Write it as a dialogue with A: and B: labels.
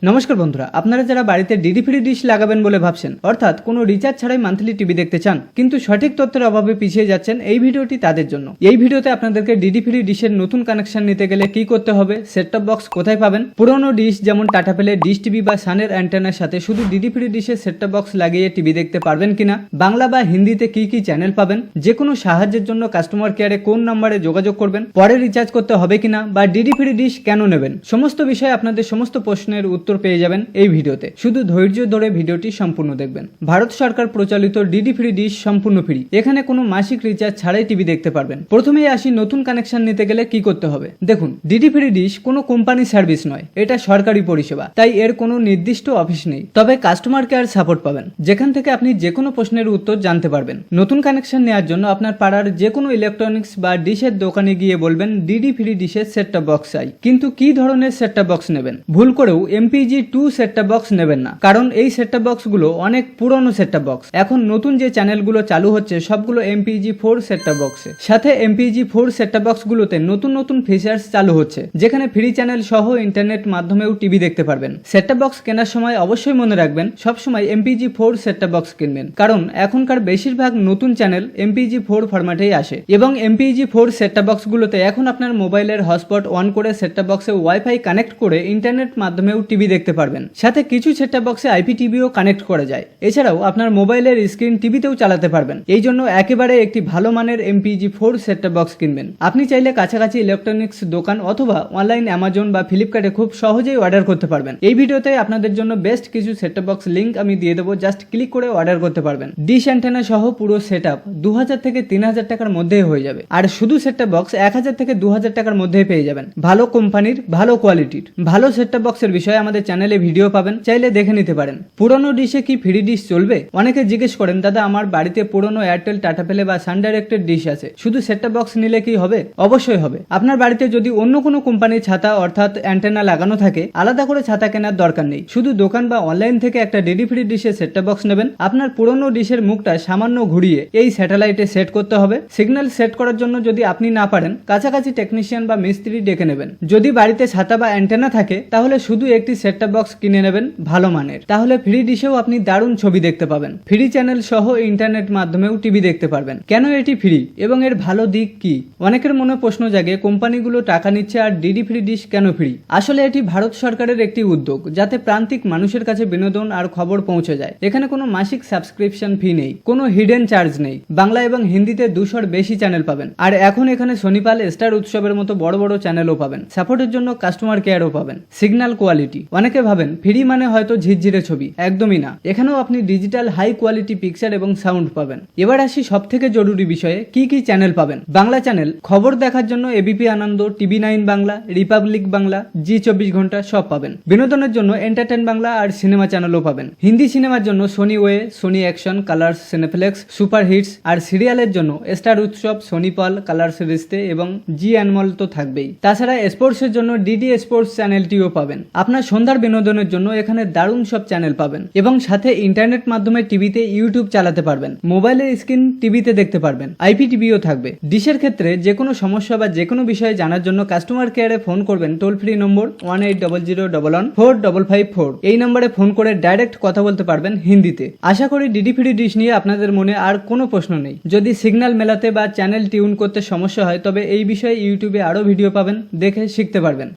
A: নমস্কার বন্ধুরা, আপনারা যারা বাড়িতে ডিডি ফ্রি ডিশ লাগাবেন বলে ভাবছেন, অর্থাৎ কোনো রিচার্জ ছাড়াই মান্থলি টিভি দেখতে চান কিন্তু সঠিক তথ্যের অভাবে পিছিয়ে যাচ্ছেন, এই ভিডিওটি তাদের জন্য। এই ভিডিওতে আপনাদেরকে ডিডি ফ্রি ডিশের নতুন কানেকশন নিতে গেলে কি করতে হবে, সেট টপ বক্স কোথায় পাবেন, পুরনো ডিশ যেমন টাটা প্লে, ডিশ টিভি বা সানের অ্যান্টেনার সাথে শুধু ডিডি ফ্রি ডিশের সেট টপ বক্স লাগিয়ে টিভি দেখতে পারবেন কিনা, বাংলা বা হিন্দিতে কি কি চ্যানেল পাবেন, যে কোনো সাহায্যের জন্য কাস্টমার কেয়ারে কোন নম্বরে যোগাযোগ করবেন, পরে রিচার্জ করতে হবে কিনা বা ডিডি ফ্রি ডিশ কেন নেবেন, সমস্ত বিষয়ে আপনাদের সমস্ত প্রশ্নের উত্তর পেয়ে যাবেন এই ভিডিওতে। শুধু ধৈর্য ধরে ভিডিওটি সম্পূর্ণ দেখবেন। ভারত সরকার প্রচলিত ডিডি ফ্রি ডিশ সম্পূর্ণ ফ্রি, এখানে কোনো মাসিক রিচার্জ ছাড়াই টিভি দেখতে পারবেন। প্রথমেই আসি নতুন কানেকশন নিতে গেলে কি করতে হবে। দেখুন, ডিডি ফ্রি ডিশ কোনো কোম্পানি সার্ভিস নয়, এটা সরকারি পরিষেবা, তাই এর কোনো নির্দিষ্ট অফিস নেই। তবে কাস্টমার কেয়ার সাপোর্ট পাবেন, যেখান থেকে আপনি যে কোনো প্রশ্নের উত্তর জানতে পারবেন। নতুন কানেকশন নেওয়ার জন্য আপনার পাড়ার যে কোনো ইলেকট্রনিক্স বা ডিশের দোকানে গিয়ে বলবেন ডিডি ফ্রি ডিশের সেট টপ বক্স চাই। কিন্তু কি ধরনের সেট টপ বক্স নেবেন? ভুল করেও MPEG 2 সেট টপ বক্স নেবেন না, কারণ এই সেট টপ বক্স গুলো অনেক পুরনো সেট টপ বক্স। এখন নতুন যে চ্যানেলগুলো চালু হচ্ছে সবগুলো MPEG 4 সেট টপ বক্সে। সাথে MPEG 4 সেট টপ বক্স গুলোতে নতুন নতুন ফিচার্স চালু হচ্ছে, যেখানে ফ্রি চ্যানেল সহ ইন্টারনেট মাধ্যমেও টিভি দেখতে পারবেন। সেট টপ বক্স কেনার সময় অবশ্যই মনে রাখবেন সবসময় MPEG 4 সেট টপ বক্স কিনবেন, কারণ এখনকার বেশিরভাগ নতুন চ্যানেল MPEG 4 ফরম্যাটেই আসে। এবং MPEG 4 সেট টপ বক্স গুলোতে এখন আপনার মোবাইলের হটস্পট অন করে সেট টপ বক্সে ওয়াইফাই কানেক্ট করে ইন্টারনেট মাধ্যমেও টিভি দেখতে পারবেন। সাথে কিছু সেট টপ বক্সে IPTVও কানেক্ট করা যায়। এছাড়াও আপনার মোবাইলের স্ক্রিন টিভিতেও চালাতে পারবেন। এই জন্য একেবারে একটি ভালো মানের MPEG 4 সেট টপ বক্স কিনবেন। আপনি চাইলে কাছাকাছি ইলেকট্রনিক্স দোকান অথবা অনলাইন অ্যামাজন বা ফ্লিপকার্টে খুব সহজেই অর্ডার করতে পারবেন। এই ভিডিওতে আপনাদের জন্য বেস্ট কিছু সেট টপ বক্স লিংক আমি দিয়ে দেবো, জাস্ট ক্লিক করে অর্ডার করতে পারবেন। ডিশ অ্যান্টেনা সহ পুরো সেটআপ 2000 থেকে 3000 টাকার মধ্যেই হয়ে যাবে, আর শুধু সেট টপ বক্স 1000 থেকে 2000 টাকার মধ্যেই পেয়ে যাবেন। ভালো কোম্পানির, ভালো কোয়ালিটির, ভালো সেট টপ বক্সের বিষয়ে আমাদের চ্যানেলে ভিডিও পাবেন, চাইলে দেখে নিতে পারেন। পুরনো ডিশে কি ফ্রি ডিশ চলবে? অনেকে জিজ্ঞেস করেন, দাদা আমার বাড়িতে পুরনো এয়ারটেল, টাটা প্লে বা সান ডাইরেক্টের ডিশ আছে, শুধু সেট টপ বক্স নিলে কি হবে? অবশ্যই হবে। আপনার বাড়িতে যদি অন্য কোনো কোম্পানির ছাতা অর্থাৎ অ্যান্টেনা লাগানো থাকে, আলাদা করে ছাতা কেনার দরকার নেই। শুধু দোকান বা অনলাইন থেকে একটা ডিডি ফ্রি ডিশের সেট টপ বক্স নেবেন। আপনার পুরনো ডিশের মুখটা সামান্য ঘুরিয়ে এই স্যাটেলাইটে সেট করতে হবে। সিগন্যাল সেট করার জন্য যদি আপনি না পারেন, কাছাকাছি টেকনিশিয়ান বা মিস্ত্রি ডেকে নেবেন। যদি বাড়িতে ছাতা বা অ্যান্টেনা থাকে, তাহলে শুধু একটি সেট টপ বক্স কিনে নেবেন ভালো মানের, তাহলে ফ্রি ডিশেও আপনি দারুণ ছবি দেখতে পাবেন। ফ্রি চ্যানেল সহ ইন্টারনেট মাধ্যমেও টিভি দেখতে পারবেন। কেন এটি ফ্রি এবং এর ভালো দিক কি? অনেকের মনে প্রশ্ন জাগে, কোম্পানিগুলো টাকা নিচ্ছে আর ডিডি ফ্রি ডিশ কেন ফ্রি? আসলে এটি ভারত সরকারের একটি উদ্যোগ, যাতে প্রান্তিক মানুষের কাছে বিনোদন আর খবর পৌঁছে যায়। এখানে কোনো মাসিক সাবস্ক্রিপশন ফি নেই, কোনো হিডেন চার্জ নেই। বাংলা এবং হিন্দিতে 200-র বেশি চ্যানেল পাবেন, আর এখন এখানে শনিপাল, স্টার উৎসবের মতো বড় বড় চ্যানেলও পাবেন। সাপোর্টের জন্য কাস্টমার কেয়ারও পাবেন। সিগন্যাল কোয়ালিটি, অনেকে ভাবেন ফ্রি মানে হয়তো ঝিরঝিরে ছবি, একদমই না। এখানেও আপনি ডিজিটাল হাই কোয়ালিটি পিকচার এবং সাউন্ড পাবেন। এবার আসি সব থেকে জরুরি বিষয়ে, কি কি চ্যানেল পাবেন। বাংলা চ্যানেল খবর দেখার জন্য ABP Ananda, TV9 Bangla, Republic Bangla, জি24 ঘন্টা সব পাবেন। বিনোদনের জন্য এন্টারটেন বাংলা আর সিনেমা চ্যানেলও পাবেন। হিন্দি সিনেমার জন্য Sony Wah, Sony action, Colors, Cineplex, super hits, আর সিরিয়ালের জন্য স্টার উৎসব, সোনিপাল, কালার্স রিস্তে এবং জি অ্যানমল তো থাকবেই। তাছাড়া স্পোর্টসের জন্য ডিডি স্পোর্টস চ্যানেলটিও পাবেন। আপনার সন্ধ্যার বিনোদনের জন্য এখানে দারুণ সব চ্যানেল পাবেন, এবং সাথে ইন্টারনেট মাধ্যমে টিভিতে ইউটিউব চালাতে পারবেন। মোবাইলের স্ক্রিন টিভিতে দেখতে পারবেন। IPTVও থাকবে। ডিশের ক্ষেত্রে যে কোনো সমস্যা বা যে কোনো বিষয়ে জানার জন্য কাস্টমার কেয়ারে ফোন করবেন টোল ফ্রি নম্বর 1800114554। এই নম্বরে ফোন করে ডাইরেক্ট কথা বলতে পারবেন হিন্দিতে। আশা করি ডিডি ফ্রি ডিশ নিয়ে আপনাদের মনে আর কোনো প্রশ্ন নেই। যদি সিগন্যাল মেলাতে বা চ্যানেল টিউন করতে সমস্যা হয়, তবে এই বিষয়ে ইউটিউবে আরো ভিডিও পাবেন, দেখে শিখতে পারবেন।